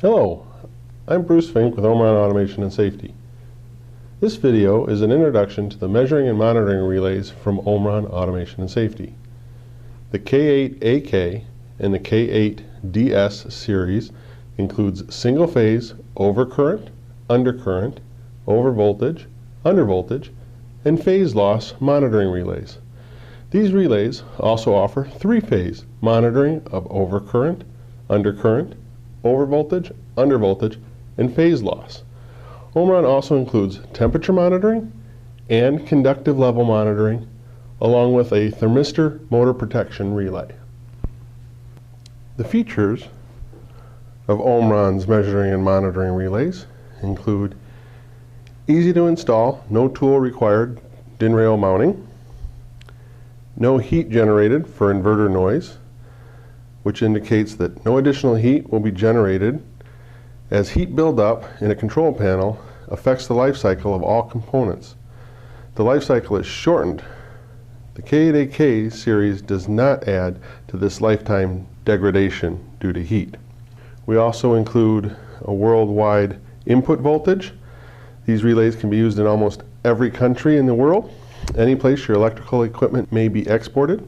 Hello, I'm Bruce Fink with Omron Automation and Safety. This video is an introduction to the measuring and monitoring relays from Omron Automation and Safety. The K8AK and the K8DS series includes single-phase overcurrent, undercurrent, overvoltage, undervoltage, and phase loss monitoring relays. These relays also offer three-phase monitoring of overcurrent, undercurrent, overvoltage, undervoltage, and phase loss. Omron also includes temperature monitoring and conductive level monitoring, along with a thermistor motor protection relay. The features of Omron's measuring and monitoring relays include easy to install, no tool required DIN rail mounting, no heat generated for inverter noise, which indicates that no additional heat will be generated as heat buildup in a control panel affects the life cycle of all components. The life cycle is shortened. The K8AK series does not add to this lifetime degradation due to heat. We also include a worldwide input voltage. These relays can be used in almost every country in the world. Any place your electrical equipment may be exported.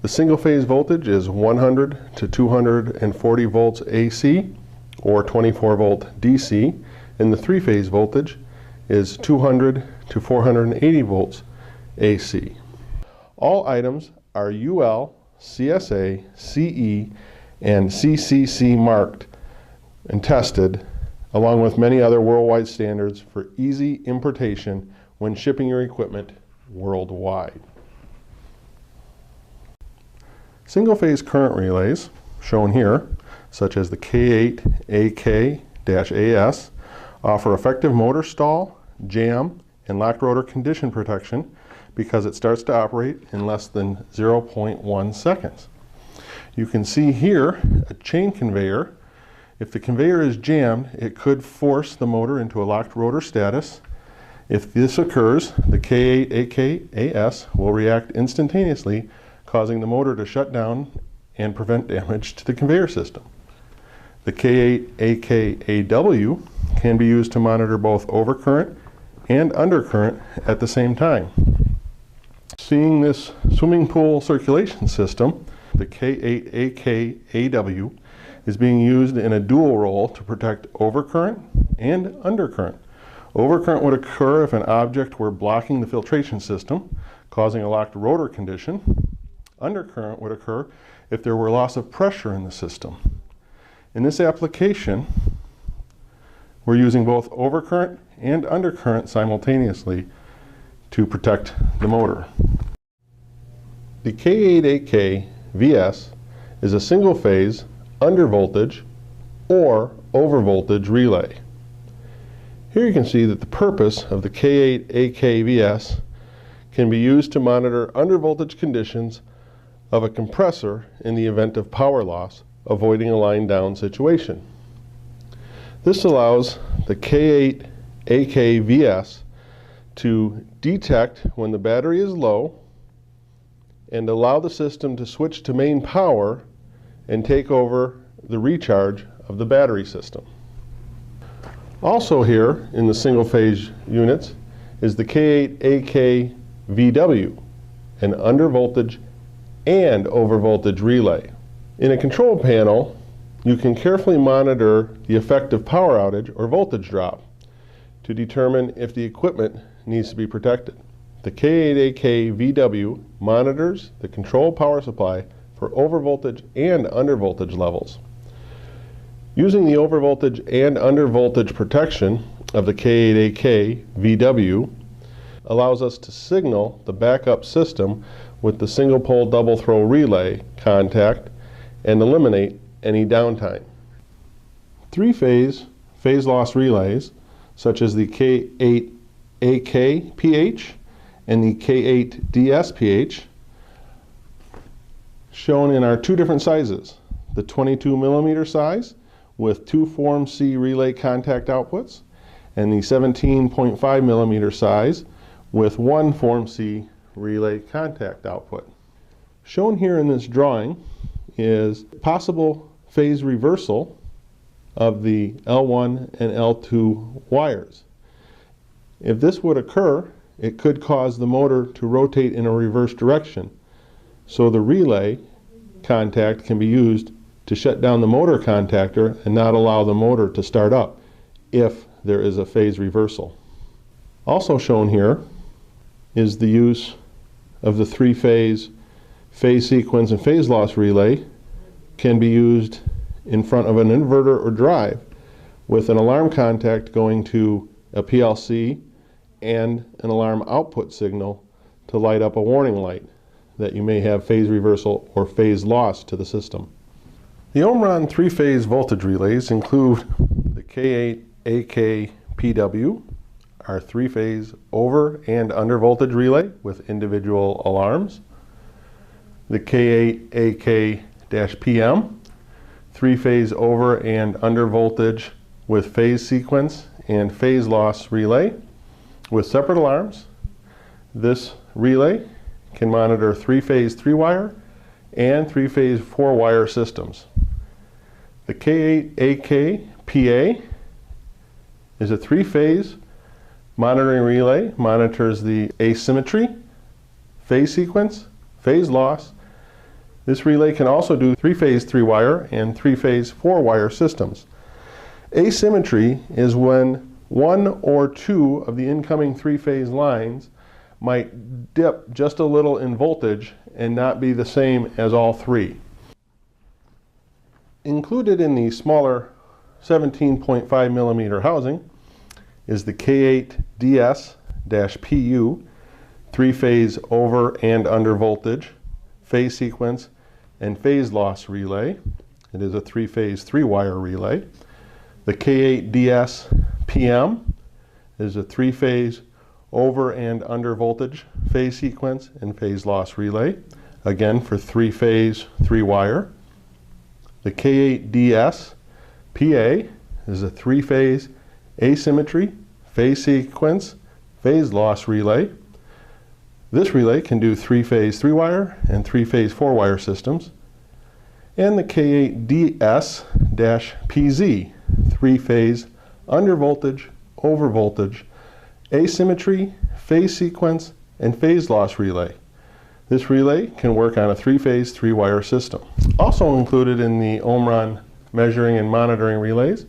The single-phase voltage is 100 to 240 volts AC or 24 volt DC, and the three-phase voltage is 200 to 480 volts AC. All items are UL, CSA, CE, and CCC marked and tested, along with many other worldwide standards for easy importation when shipping your equipment worldwide. Single-phase current relays, shown here, such as the K8AK-AS, offer effective motor stall, jam, and locked rotor condition protection because it starts to operate in less than 0.1 seconds. You can see here a chain conveyor. If the conveyor is jammed, it could force the motor into a locked rotor status. If this occurs, the K8AK-AS will react instantaneously, causing the motor to shut down and prevent damage to the conveyor system. The K8AK-AW can be used to monitor both overcurrent and undercurrent at the same time. Seeing this swimming pool circulation system, the K8AK-AW is being used in a dual role to protect overcurrent and undercurrent. Overcurrent would occur if an object were blocking the filtration system, causing a locked rotor condition. Undercurrent would occur if there were loss of pressure in the system. In this application, we're using both overcurrent and undercurrent simultaneously to protect the motor. The K8AK-VS is a single-phase undervoltage or overvoltage relay. Here you can see that the purpose of the K8AK-VS can be used to monitor undervoltage conditions of a compressor in the event of power loss, avoiding a line down situation. This allows the K8AK-VS to detect when the battery is low and allow the system to switch to main power and take over the recharge of the battery system. Also here in the single-phase units is the K8AK-VW, an undervoltage and overvoltage relay. In a control panel, you can carefully monitor the effect of power outage or voltage drop to determine if the equipment needs to be protected. The K8AK-VW monitors the control power supply for overvoltage and undervoltage levels. Using the overvoltage and undervoltage protection of the K8AK-VW allows us to signal the backup system with the single pole double throw relay contact and eliminate any downtime. Three-phase phase loss relays, such as the K8AK-PH and the K8DS-PH, shown in our two different sizes, the 22 millimeter size with two Form C relay contact outputs, and the 17.5 millimeter size with one Form C relay contact output. Shown here in this drawing is possible phase reversal of the L1 and L2 wires. If this would occur, it could cause the motor to rotate in a reverse direction. So the relay contact can be used to shut down the motor contactor and not allow the motor to start up if there is a phase reversal. Also shown here is the use of the three-phase sequence and phase loss relay. Can be used in front of an inverter or drive with an alarm contact going to a PLC and an alarm output signal to light up a warning light that you may have phase reversal or phase loss to the system. The Omron three-phase voltage relays include the K8AK PW, our three-phase over and under voltage relay with individual alarms, the K8AK-PM, three-phase over and under voltage with phase sequence and phase loss relay with separate alarms. This relay can monitor three-phase 3-wire and three-phase 4-wire systems. The K8AK-PA is a three-phase monitoring relay, monitors the asymmetry, phase sequence, phase loss. This relay can also do three-phase 3-wire and three-phase 4-wire systems. Asymmetry is when one or two of the incoming three-phase lines might dip just a little in voltage and not be the same as all three. Included in the smaller 17.5 millimeter housing is the K8DS-PU three-phase over and under voltage, phase sequence, and phase loss relay. It is a three-phase 3-wire relay. The K8DS-PM is a three-phase over and under voltage, phase sequence, and phase loss relay, again for three-phase 3-wire. The K8DS-PA is a three-phase asymmetry, phase sequence, phase loss relay. This relay can do three-phase 3-wire and three-phase 4-wire systems. And the K8DS-PZ, three-phase under voltage, over voltage, asymmetry, phase sequence, and phase loss relay. This relay can work on a three-phase 3-wire system. Also included in the Omron measuring and monitoring relays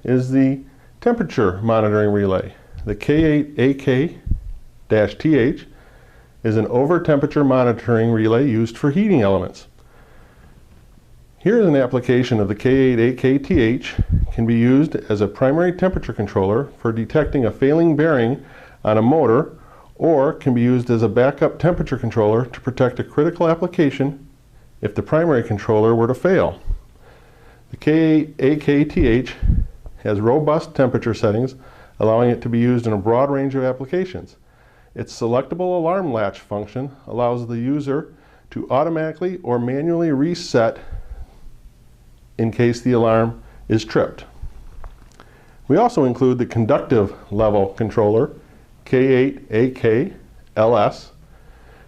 is the temperature monitoring relay. The K8AK-TH is an over temperature monitoring relay used for heating elements. Here is an application of the K8AK-TH. Can be used as a primary temperature controller for detecting a failing bearing on a motor, or can be used as a backup temperature controller to protect a critical application if the primary controller were to fail. The K8AK-TH has robust temperature settings, allowing it to be used in a broad range of applications. Its selectable alarm latch function allows the user to automatically or manually reset in case the alarm is tripped. We also include the conductive level controller, K8AK-LS,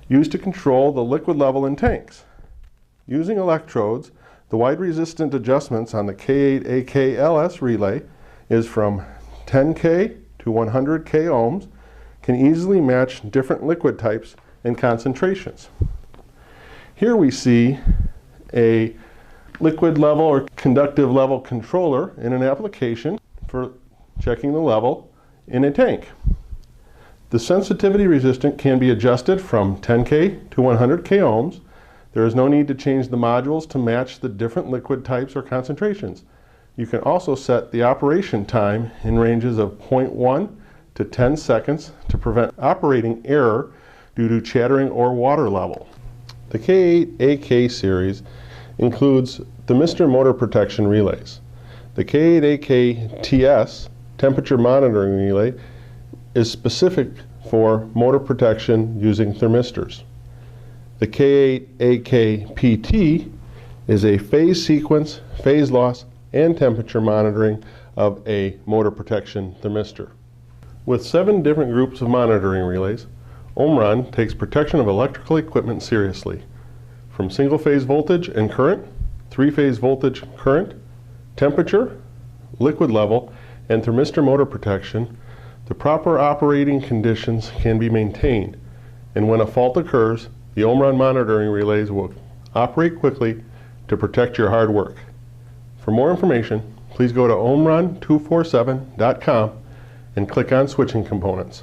used to control the liquid level in tanks. Using electrodes, the wide resistant adjustments on the K8AK-LS relay is from 10K to 100K ohms, can easily match different liquid types and concentrations. Here we see a liquid level or conductive level controller in an application for checking the level in a tank. The sensitivity resistance can be adjusted from 10K to 100K ohms. There is no need to change the modules to match the different liquid types or concentrations. You can also set the operation time in ranges of 0.1 to 10 seconds to prevent operating error due to chattering or water level. The K8AK series includes thermistor motor protection relays. The K8AK-TS temperature monitoring relay is specific for motor protection using thermistors. The K8AK-PT is a phase sequence, phase loss, and temperature monitoring of a motor protection thermistor. With 7 different groups of monitoring relays, Omron takes protection of electrical equipment seriously, from single-phase voltage and current, 3-phase voltage current, temperature, liquid level, and thermistor motor protection, the proper operating conditions can be maintained, and when a fault occurs, the Omron monitoring relays will operate quickly to protect your hard work. For more information, please go to omron247.com and click on Switching Components.